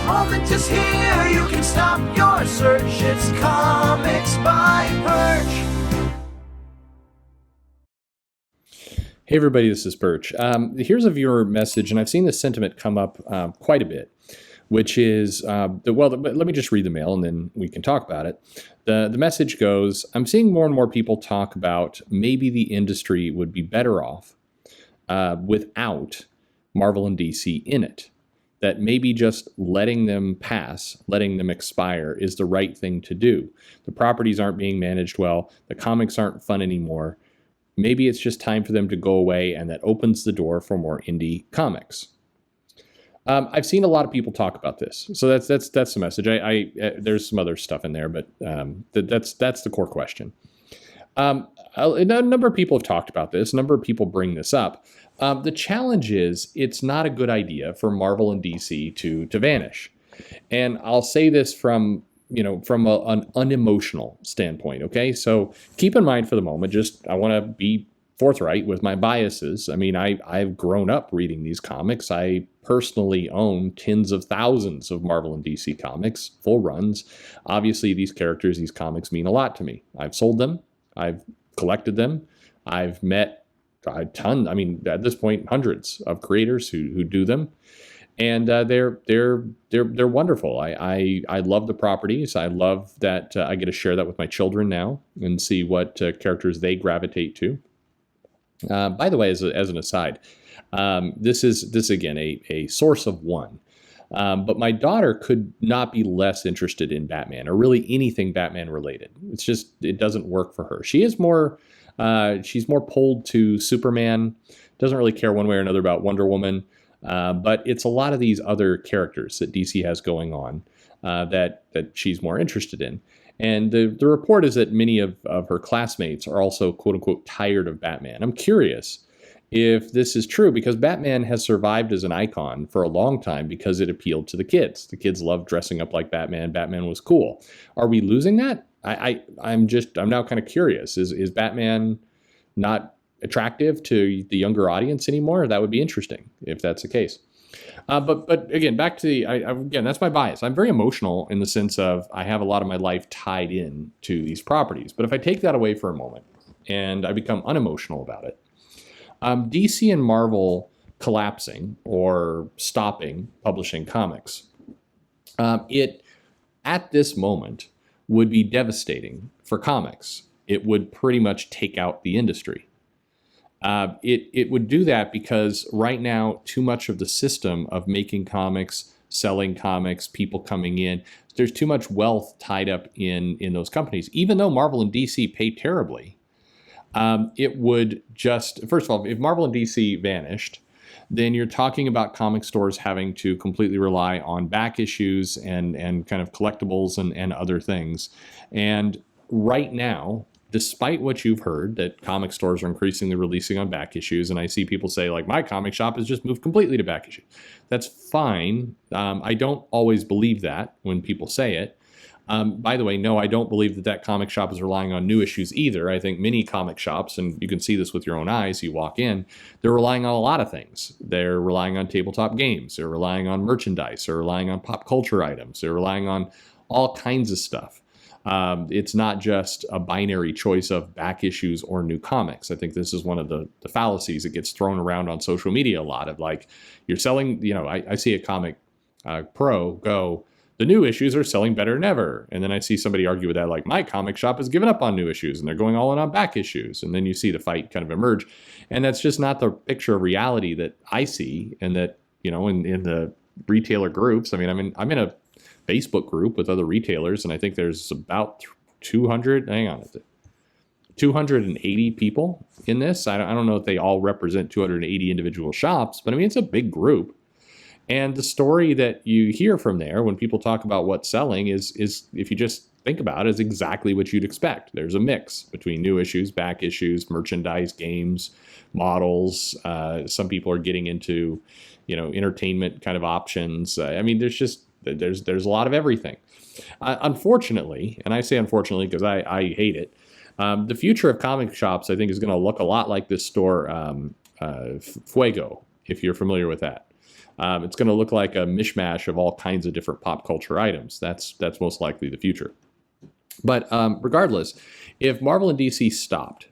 moment is here, you can stop your search. It's Comics by Perch. Hey everybody, this is Perch. Here's a viewer message, and I've seen this sentiment come up quite a bit, which is, let me just read the mail and then we can talk about it. The message goes, I'm seeing more and more people talk about maybe the industry would be better off without Marvel and DC in it. That maybe just letting them pass, letting them expire is the right thing to do. The properties aren't being managed well. The comics aren't fun anymore. Maybe it's just time for them to go away, and that opens the door for more indie comics. I've seen a lot of people talk about this, so that's the message. There's some other stuff in there, but that's the core question. A number of people have talked about this. A number of people bring this up. The challenge is it's not a good idea for Marvel and DC to vanish, and I'll say this from an unemotional standpoint. Okay, so keep in mind for the moment, I want to be forthright with my biases. I mean, I've grown up reading these comics. I personally own tens of thousands of Marvel and DC comics, full runs. Obviously, these characters, these comics mean a lot to me. I've sold them. I've collected them. I've met a ton. I mean, at this point, hundreds of creators who do them. And they're wonderful. I love the properties. I love that I get to share that with my children now and see what characters they gravitate to. By the way, as an aside, this is again a source of one. But my daughter could not be less interested in Batman or really anything Batman related. It's just it doesn't work for her. She's more pulled to Superman. Doesn't really care one way or another about Wonder Woman. But it's a lot of these other characters that DC has going on that she's more interested in. And the report is that many of her classmates are also, quote unquote, tired of Batman. I'm curious if this is true, because Batman has survived as an icon for a long time because it appealed to the kids. The kids loved dressing up like Batman. Batman was cool. Are we losing that? I'm now kind of curious. Is Batman not attractive to the younger audience anymore? That would be interesting if that's the case. But again, back to again, that's my bias. I'm very emotional in the sense of I have a lot of my life tied in to these properties. But if I take that away for a moment and I become unemotional about it, DC and Marvel collapsing or stopping publishing comics, it at this moment would be devastating for comics. It would pretty much take out the industry. It would do that because right now, too much of the system of making comics, selling comics, people coming in, there's too much wealth tied up in those companies. Even though Marvel and DC pay terribly, it would just, first of all, if Marvel and DC vanished, then you're talking about comic stores having to completely rely on back issues and kind of collectibles and other things. And right now, despite what you've heard, that comic stores are increasingly releasing on back issues, and I see people say, like, my comic shop has just moved completely to back issues. That's fine. I don't always believe that when people say it. By the way, no, I don't believe that comic shop is relying on new issues either. I think many comic shops, and you can see this with your own eyes, you walk in, they're relying on a lot of things. They're relying on tabletop games. They're relying on merchandise. They're relying on pop culture items. They're relying on all kinds of stuff. It's not just a binary choice of back issues or new comics. I think this is one of the fallacies that gets thrown around on social media a lot of, like, you're selling, I see a comic pro go, the new issues are selling better than ever. And then I see somebody argue with that, like, my comic shop has given up on new issues and they're going all in on back issues. And then you see the fight kind of emerge. And that's just not the picture of reality that I see, and that, in the retailer groups. I mean, I'm in a Facebook group with other retailers, and I think there's about 280 people in this. I don't know if they all represent 280 individual shops, but I mean, it's a big group. And the story that you hear from there when people talk about what's selling is if you just think about it, is exactly what you'd expect. There's a mix between new issues, back issues, merchandise, games, models. Some people are getting into, entertainment kind of options. I mean, there's a lot of everything. Unfortunately, and I say unfortunately because I hate it, the future of comic shops, I think, is going to look a lot like this store, Fuego, if you're familiar with that. It's going to look like a mishmash of all kinds of different pop culture items. That's most likely the future. But regardless, if Marvel and DC stopped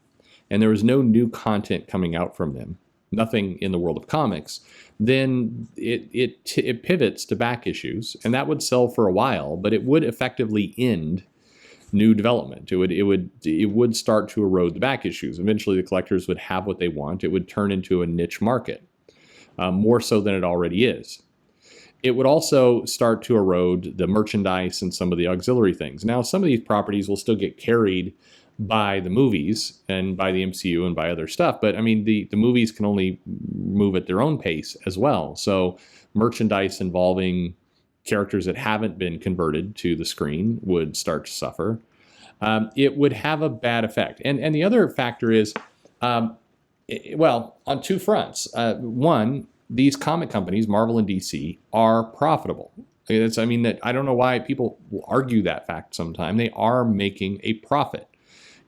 and there was no new content coming out from them, nothing in the world of comics, then it pivots to back issues, and that would sell for a while, but it would effectively end new development. It would start to erode the back issues. Eventually, the collectors would have what they want. It would turn into a niche market, more so than it already is. It would also start to erode the merchandise and some of the auxiliary things. Now, some of these properties will still get carried by the movies and by the MCU and by other stuff, but I mean, the movies can only move at their own pace as well. So merchandise involving characters that haven't been converted to the screen would start to suffer. It would have a bad effect. And the other factor is, on two fronts. One, these comic companies, Marvel and DC, are profitable. I don't know why people will argue that fact sometime. They are making a profit.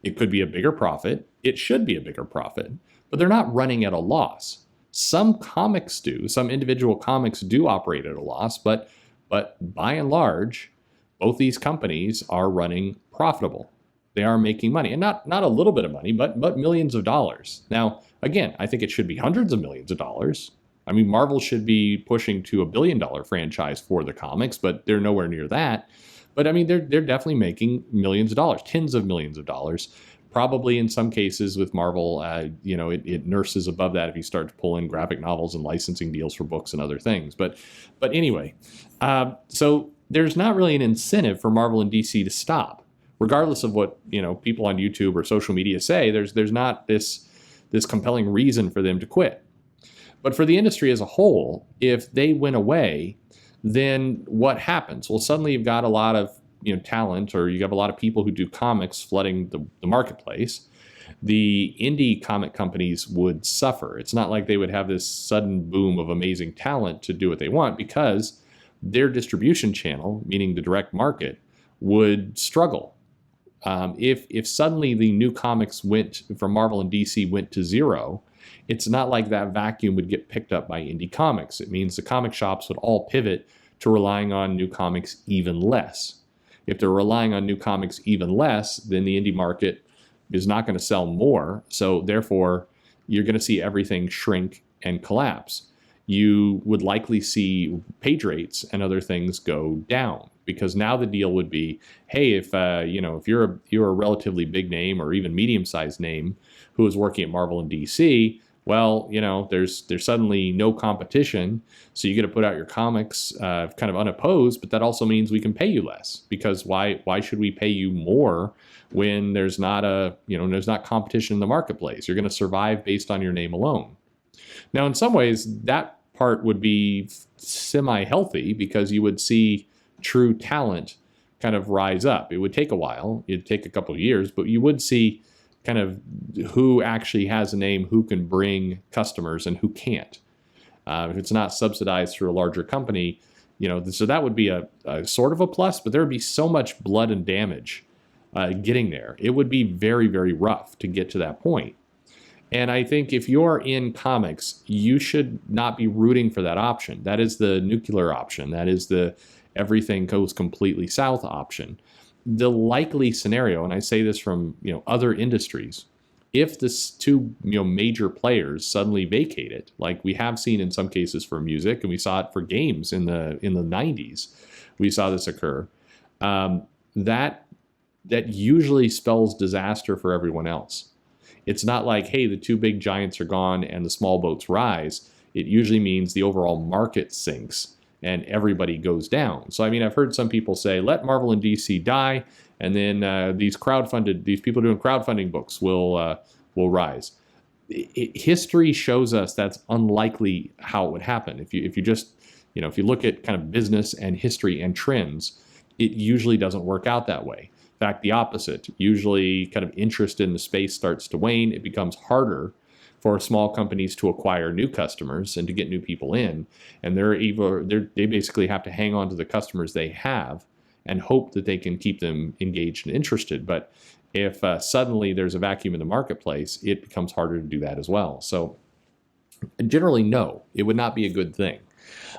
It could be a bigger profit. It should be a bigger profit. But they're not running at a loss. Some comics do. Some individual comics do operate at a loss, but by and large, both these companies are running profitable. They are making money, and not a little bit of money, but millions of dollars. Now, again, I think it should be hundreds of millions of dollars. I mean, Marvel should be pushing to $1 billion franchise for the comics, but they're nowhere near that. But I mean, they're definitely making millions of dollars, tens of millions of dollars. Probably in some cases with Marvel, it nurses above that if you start to pull in graphic novels and licensing deals for books and other things. But anyway, so there's not really an incentive for Marvel and DC to stop, regardless of what people on YouTube or social media say. There's not this compelling reason for them to quit. But for the industry as a whole, if they went away, then what happens? Well, suddenly you've got a lot of talent, or you have a lot of people who do comics flooding the marketplace. The indie comic companies would suffer. It's not like they would have this sudden boom of amazing talent to do what they want, because their distribution channel, meaning the direct market, would struggle. If suddenly the new comics went from Marvel and DC went to zero, it's not like that vacuum would get picked up by indie comics. It means the comic shops would all pivot to relying on new comics even less. If they're relying on new comics even less, then the indie market is not going to sell more. So therefore, you're going to see everything shrink and collapse. You would likely see page rates and other things go down, because now the deal would be, hey, if you're a relatively big name or even medium-sized name who is working at Marvel and DC, well, there's suddenly no competition, so you get to put out your comics kind of unopposed, but that also means we can pay you less, because why should we pay you more when there's not competition in the marketplace? You're going to survive based on your name alone. Now, in some ways, that part would be semi-healthy, because you would see true talent kind of rise up. It would take a while. It'd take a couple of years, but you would see kind of who actually has a name, who can bring customers and who can't. If it's not subsidized through a larger company, so that would be a sort of a plus, but there would be so much blood and damage getting there. It would be very, very rough to get to that point. And I think if you're in comics, you should not be rooting for that option. That is the nuclear option. That is the everything goes completely south option. The likely scenario, and I say this from other industries, if the two major players suddenly vacate it, like we have seen in some cases for music, and we saw it for games in the 90s, we saw this occur. That usually spells disaster for everyone else. It's not like, hey, the two big giants are gone and the small boats rise. It usually means the overall market sinks and everybody goes down. So, I mean, I've heard some people say, let Marvel and DC die, and then these people doing crowdfunding books will rise. History shows us that's unlikely how it would happen. If you look at kind of business and history and trends, it usually doesn't work out that way. In fact, the opposite. Usually kind of interest in the space starts to wane. It becomes harder for small companies to acquire new customers and to get new people in. And they basically have to hang on to the customers they have and hope that they can keep them engaged and interested. But if suddenly there's a vacuum in the marketplace, it becomes harder to do that as well. So generally, no, it would not be a good thing.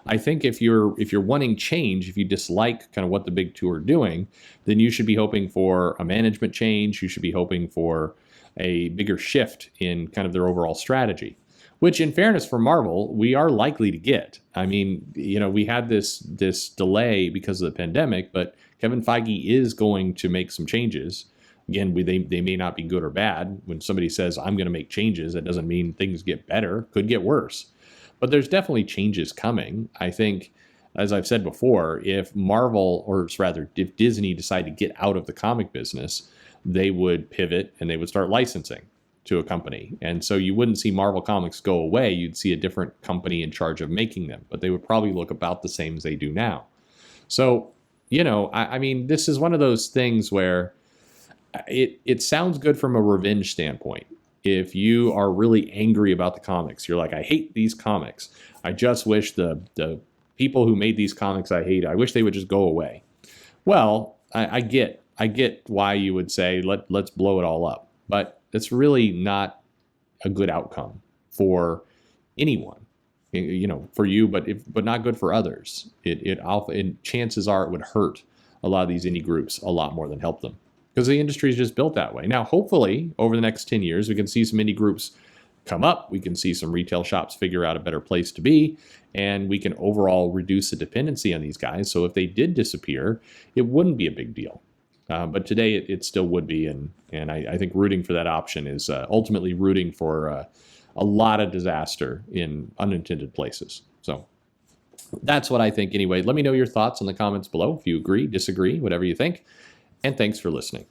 I think if you're wanting change, if you dislike kind of what the big two are doing, then you should be hoping for a management change. You should be hoping for a bigger shift in kind of their overall strategy, which in fairness for Marvel, we are likely to get. I mean, we had this delay because of the pandemic, but Kevin Feige is going to make some changes. Again, they may not be good or bad. When somebody says, I'm going to make changes, that doesn't mean things get better, could get worse. But there's definitely changes coming. I think, as I've said before, if Marvel, or rather, if Disney decided to get out of the comic business, they would pivot and they would start licensing to a company. And so you wouldn't see Marvel Comics go away. You'd see a different company in charge of making them, but they would probably look about the same as they do now. So, I mean, this is one of those things where it sounds good from a revenge standpoint. If you are really angry about the comics, you're like, I hate these comics. I just wish the people who made these comics I hate, I wish they would just go away. Well, I get why you would say, let's blow it all up. But it's really not a good outcome for anyone, for you, but not good for others. And chances are it would hurt a lot of these indie groups a lot more than help them, because the industry is just built that way. Now, hopefully, over the next 10 years, we can see some indie groups come up. We can see some retail shops figure out a better place to be, and we can overall reduce the dependency on these guys. So if they did disappear, it wouldn't be a big deal. But today, it still would be, and I think rooting for that option is ultimately rooting for a lot of disaster in unintended places. So that's what I think anyway. Let me know your thoughts in the comments below if you agree, disagree, whatever you think. And thanks for listening.